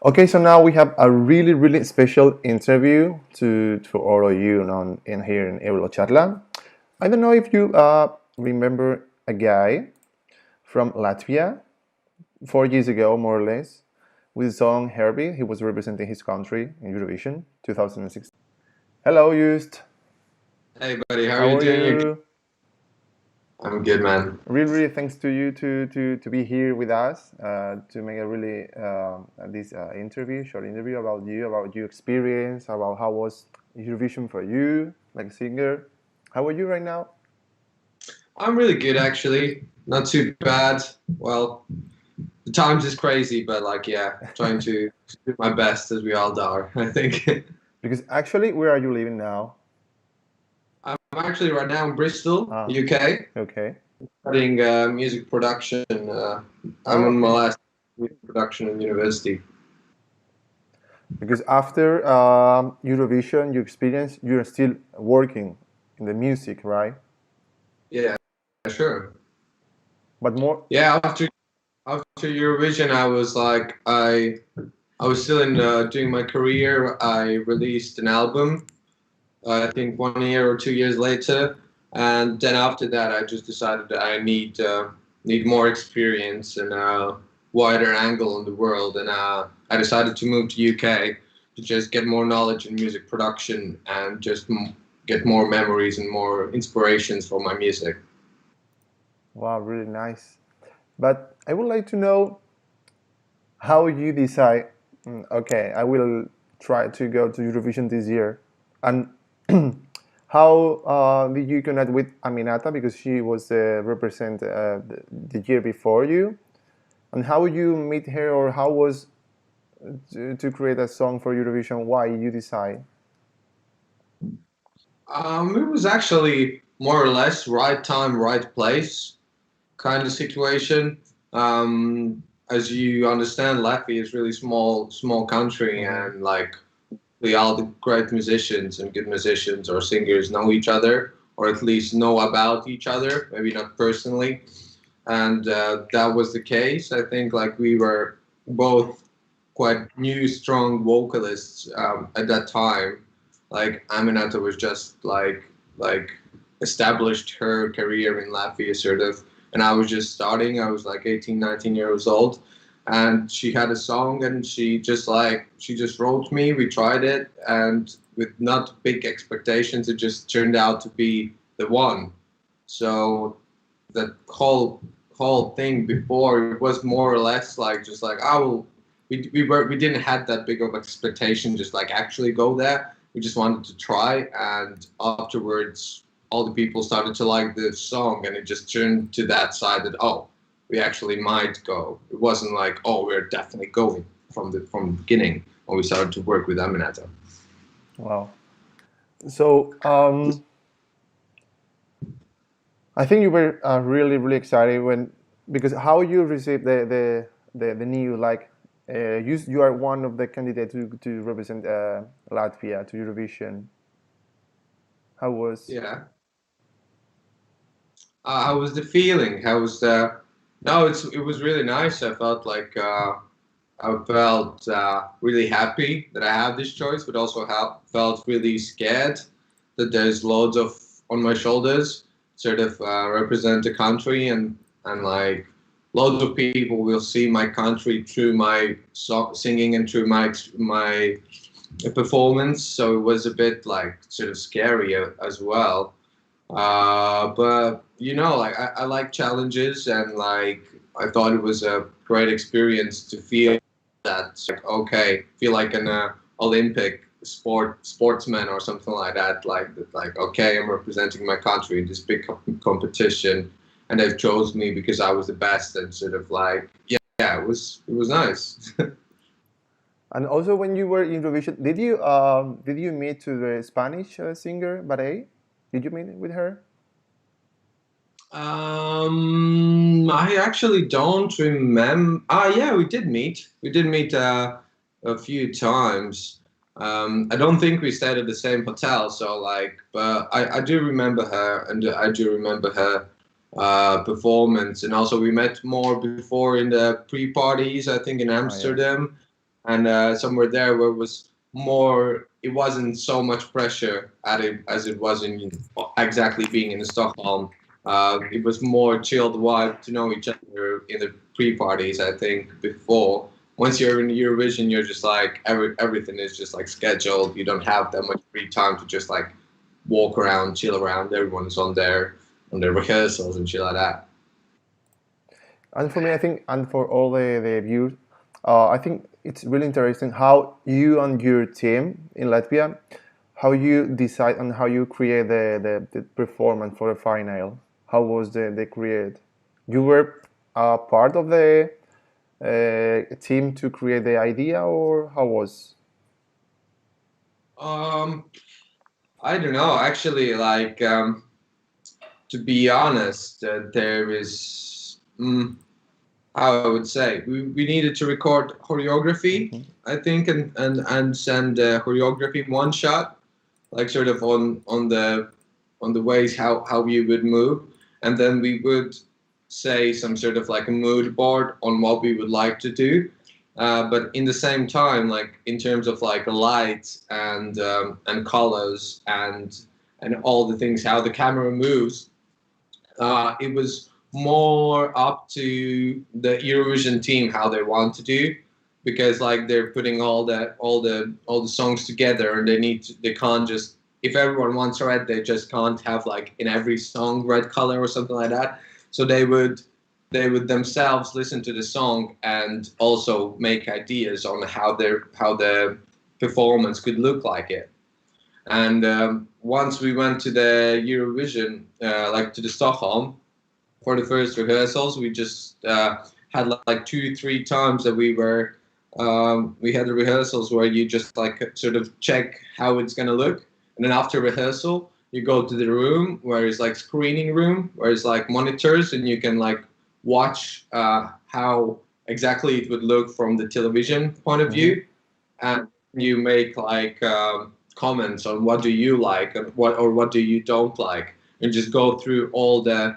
Okay, so now we have a really, really special interview to all of you in here in Eurocharla. I don't know if you remember a guy from Latvia 4 years ago, more or less, with the song Hearthbeat. He was representing his country in Eurovision 2016. Hello, Just. Hey buddy, how are How you are doing? you? I'm good, man. Really, really thanks to you to be here with us to make a really this short interview about your experience, about how was Eurovision for you, like a singer. How are you right now? I'm really good actually. Not too bad. Well, the times is crazy, but like yeah, trying to do my best as we all are, I think. Because actually, where are you living now? I'm actually right now in Bristol, Ah, UK, okay. studying music production. I'm Oh, on my okay. last music production in university. Because after Eurovision, you experience, you're still working in the music, right? Yeah, sure. But more. Yeah, after Eurovision, I was like I was still in doing my career. I released an album I think 1 year or 2 years later, and then after that, I just decided that I need more experience and a wider angle on the world, and I decided to move to UK to just get more knowledge in music production and just get more memories and more inspirations for my music. Wow, really nice. But I would like to know how you decide, okay, I will try to go to Eurovision this year. And how did you connect with Aminata because she was represent the year before you? And how you meet her, or how was to create a song for Eurovision? Why you decide? It was actually more or less right time, right place kind of situation. As you understand, Latvia is really small country, Hmm. and like all the great musicians and good musicians or singers know each other, or at least know about each other, maybe not personally. And that was the case. I think like we were both quite new, strong vocalists at that time. Like Aminata was just like established her career in Latvia, sort of, and I was just starting. I was like 18, 19 years old, and she had a song, and she just wrote me. We tried it, and with not big expectations, it just turned out to be the one. So that whole thing before it was more or less like just like I will we didn't have that big of expectation just like actually go there. We just wanted to try, and afterwards all the people started to like the song, and it just turned to that side that oh, we actually might go. It wasn't like oh, we're definitely going from the beginning when we started to work with Aminata. Wow. So I think you were really, really excited when because how you received the new like you are one of the candidates to represent Latvia to Eurovision. How was? Yeah. How was the feeling? How was the? No, it was really nice. I felt really happy that I had this choice, but also felt really scared that there's loads of on my shoulders, sort of represent the country, and like loads of people will see my country through my singing and through my performance. So it was a bit like sort of scary as well. But you know, like I like challenges, and like I thought it was a great experience to feel that like okay, feel like an Olympic sportsman or something like that. Like okay, I'm representing my country in this big competition, and they've chose me because I was the best, and sort of like yeah, it was nice. And also when you were in Eurovision, did you meet to the Spanish singer Barei? Did you meet with her? I actually don't remember. Ah, yeah, we did meet. We did meet a few times. I don't think we stayed at the same hotel, so like, but I do remember her, and I do remember her performance, and also we met more before in the pre-parties, I think in Oh yeah. Amsterdam. and somewhere there where it was more, it wasn't so much pressure at it as it was in exactly being in Stockholm. It was more chilled vibe to know each other in the pre-parties. I think before, once you're in Eurovision, you're just like everything is just like scheduled. You don't have that much free time to just like walk around, chill around. Everyone's on their rehearsals and shit like that. And for me, I think, and for all the viewers, I think it's really interesting how you and your team in Latvia, how you decide and how you create the performance for the final. How was the create? You were part of the team to create the idea, or how was? Um, I don't know. Actually, like to be honest, there is. How I would say we needed to record choreography, Mhm. I think, and send choreography in one shot, like sort of on the ways how we would move, and then we would say some sort of like a mood board on what we would like to do. But in the same time, like in terms of like lights and colors and all the things, how the camera moves, it was more up to the Eurovision team how they want to do, because like they're putting all the songs together, and they can't just, if everyone wants red, they just can't have like in every song red color or something like that. So they would themselves listen to the song and also make ideas on how the performance could look like it. And once we went to the Eurovision, like to the Stockholm, for the first rehearsals, we just had like 2 3 times that we had the rehearsals where you just like sort of check how it's gonna look, and then after rehearsal you go to the room where it's like screening room, where it's like monitors, and you can like watch how exactly it would look from the television point of Mhm. view, and you make like comments on what do you like and what do you don't like, and just go through all the,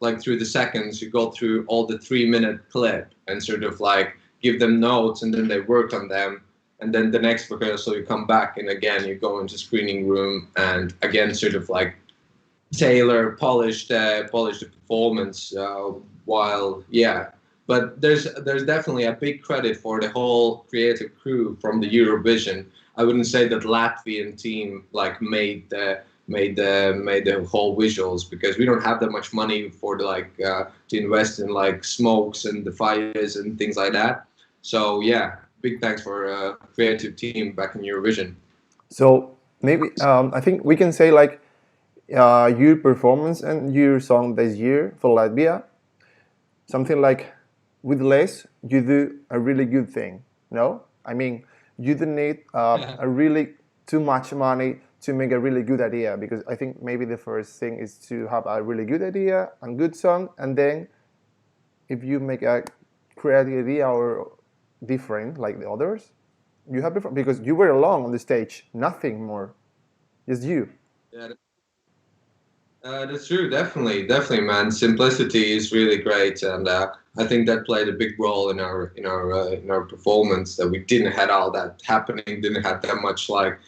like through the seconds, you go through all the 3 minute clip and sort of like give them notes, and then they work on them, and then the next rehearsal you come back and again you go into screening room and again sort of like tailor polish the performance, while yeah. But there's definitely a big credit for the whole creative crew from the Eurovision. I wouldn't say that Latvian team like made the whole visuals, because we don't have that much money for the like to invest in like smokes and the fires and things like that. So yeah, big thanks for creative team back in Eurovision. So maybe I think we can say like your performance and your song this year for Latvia, something like with less you do a really good thing. No, I mean you don't need a really too much money to make a really good idea, because I think maybe the first thing is to have a really good idea and good song, and then if you make a creative idea or different like the others, you have different, because you were alone on the stage, nothing more, just you. Yeah, that's true. Definitely, definitely, man. Simplicity is really great, and I think that played a big role in our performance. That we didn't had all that happening, didn't have that much like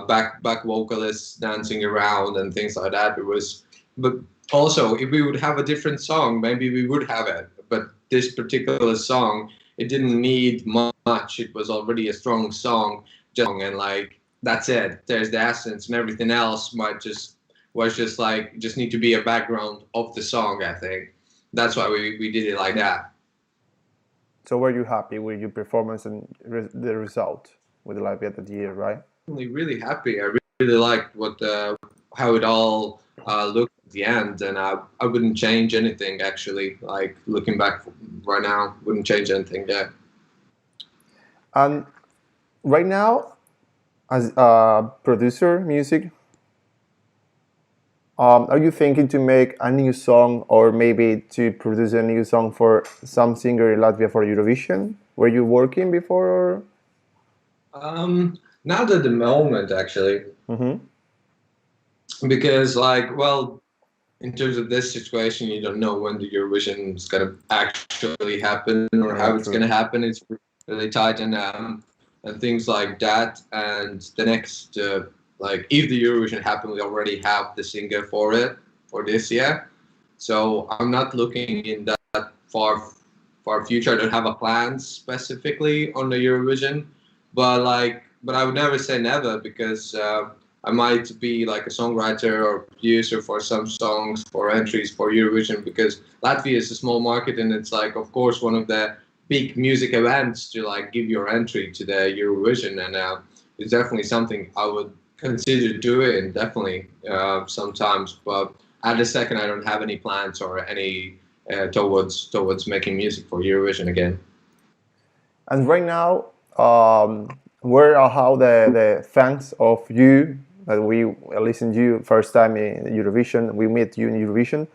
back vocalists dancing around and things like that. It was, but also if we would have a different song, maybe we would have it. But this particular song, it didn't need much. It was already a strong song, and like that's it. There's the essence, and everything else might just was just like just need to be a background of the song. I think that's why we did it like that. So were you happy with your performance and the result with the live at the year, right? Really happy. I really liked what how it all looked at the end, and I wouldn't change anything actually. Like looking back right now, wouldn't change anything. Yeah. And right now, as a producer music, are you thinking to make a new song, or maybe to produce a new song for some singer in Latvia for Eurovision? Were you working before? Or? Not at the moment actually, Mm-hmm. because like well, in terms of this situation, you don't know when the Eurovision is gonna actually happen or Yeah, how it's true. gonna happen. It's really tight, and things like that. And the next, like if the Eurovision happened, we already have the singer for it for this year. So I'm not looking in that far future. I don't have a plan specifically on the Eurovision, but I would never say never because I might be like a songwriter or producer for some songs for entries for Eurovision because Latvia is a small market and it's like of course one of the big music events to like give your entry to the Eurovision, and it's definitely something I would consider doing definitely sometimes. But at the second, I don't have any plans or any towards making music for Eurovision again. And right now, where are how the fans of you that we listen to you first time in Eurovision, we meet you in Eurovision,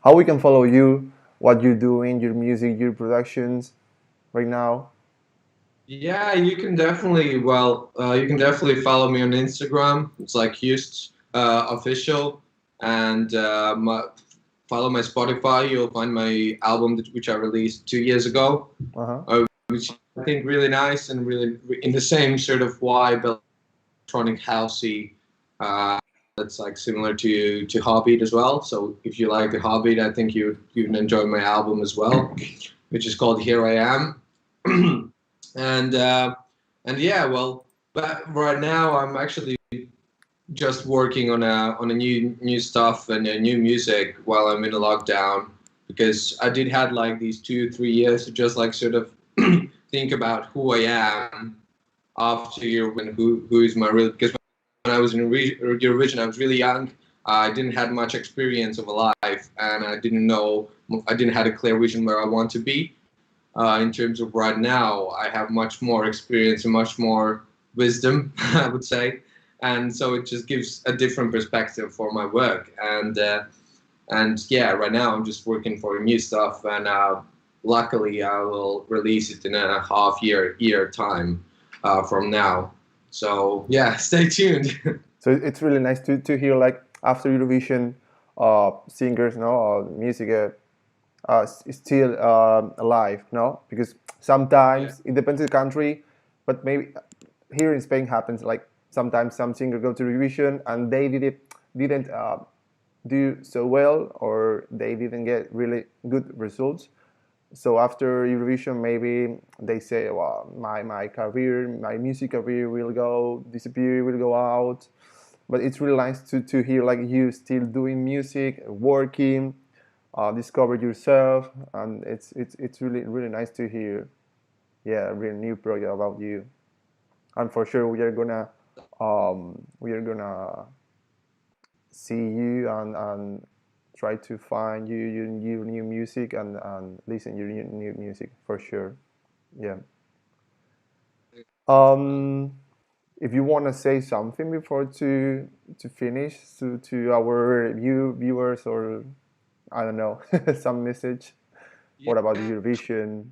how we can follow you, what you're doing, your music, your productions right now? Yeah, you can definitely follow me on Instagram. It's like Hughes official, and follow my Spotify. You'll find my album which I released 2 years ago, Uh-huh. which I think really nice and really in the same sort of vibe, electronic housey. That's like similar to Hearthbeat as well. So if you like the Hearthbeat, I think you'd enjoy my album as well, which is called Here I Am. and and yeah, well, but right now I'm actually just working on a new stuff and new music while I'm in a lockdown because I did had like these 2 3 years to just like sort of think about who I am after Eurovision, who is my real, because when I was in Eurovision I was really young. I didn't have much experience of a life, and I didn't have a clear vision where I want to be. In terms of right now, I have much more experience and much more wisdom, I would say, and so it just gives a different perspective for my work. And yeah, right now I'm just working for new stuff, and luckily I will release it in a half year time from now. So yeah, stay tuned. So it's really nice to hear like after Eurovision, singers, no, music still alive, no? Because Yeah. sometimes it depends on the country, but maybe here in Spain happens like sometimes some singer go to Eurovision and they didn't do so well or they didn't get really good results. So after Eurovision, maybe they say, "Well, my career, my music career will go disappear, will go out." But it's really nice to hear like you still doing music, working, discover yourself, and it's really nice to hear. Yeah, a real new project about you, and for sure we are gonna see you and try to find your new music and listen your new music for sure. Yeah. Um, if you want to say something before to finish to our viewers or I don't know some message. What about the Yeah, Eurovision?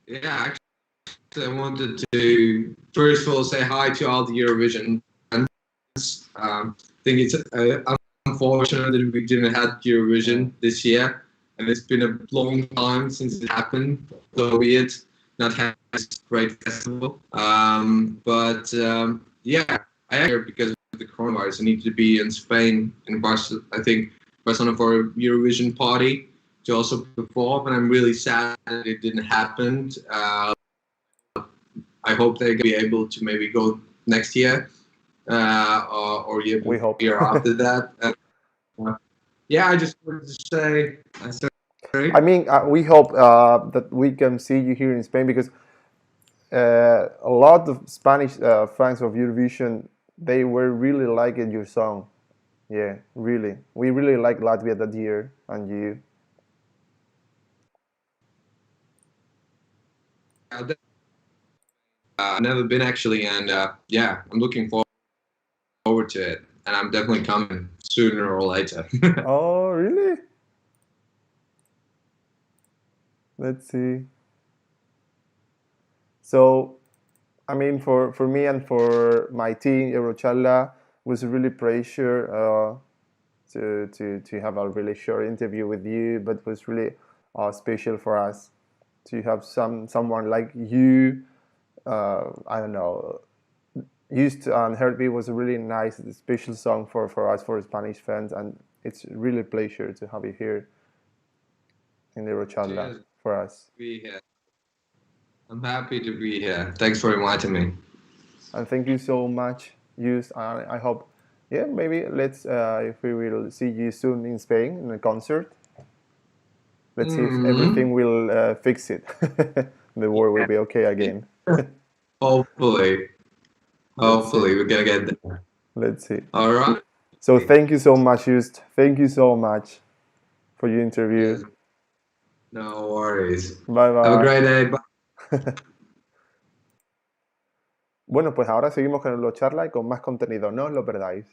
yeah. Actually, I wanted to first of all say hi to all the Eurovision fans. I think it's unfortunate that we didn't have Mm. Eurovision this year, and it's been a long time since it happened. So weird not having this great festival. But yeah, I am here because of the coronavirus. I need to be in Spain in Barcelona. I think Barcelona for a Eurovision party to also perform, and I'm really sad that it didn't happen. I hope they're gonna be able to maybe go next year or We hope. year after that. Uh, yeah, I just wanted to say, I sorry. mean, we hope that we can see you here in Spain because a lot of Spanish fans of Eurovision they were really liking your song. Yeah, really. We really like Latvia that year and you. I've never been actually, and yeah, I'm looking forward to it, and I'm definitely coming sooner or later. Oh, really? Let's see. So, I mean, for me and for my team, Eurocharla was a really pleasure to have a really short interview with you, but it was really special for us. to have someone like you. I don't know. Used and Hearthbeat was a really nice, special song for us, for Spanish fans, and it's really a pleasure to have you here in the Eurocharla Cheers. for us. Be here. I'm happy to be here. Thanks for inviting me. And thank you so much, Just. I hope, yeah, maybe let's if we will see you soon in Spain in a concert. Let's see if everything will fix it. The world will be okay again. Hopefully. Hopefully, we're gonna get there. Let's see. All right. So thank you so much, Just. Thank you so much for your interview. Yes. No worries. Bye bye. Have a great day. Bye. Bueno, pues ahora seguimos con la charla y con más contenido. No os lo perdáis.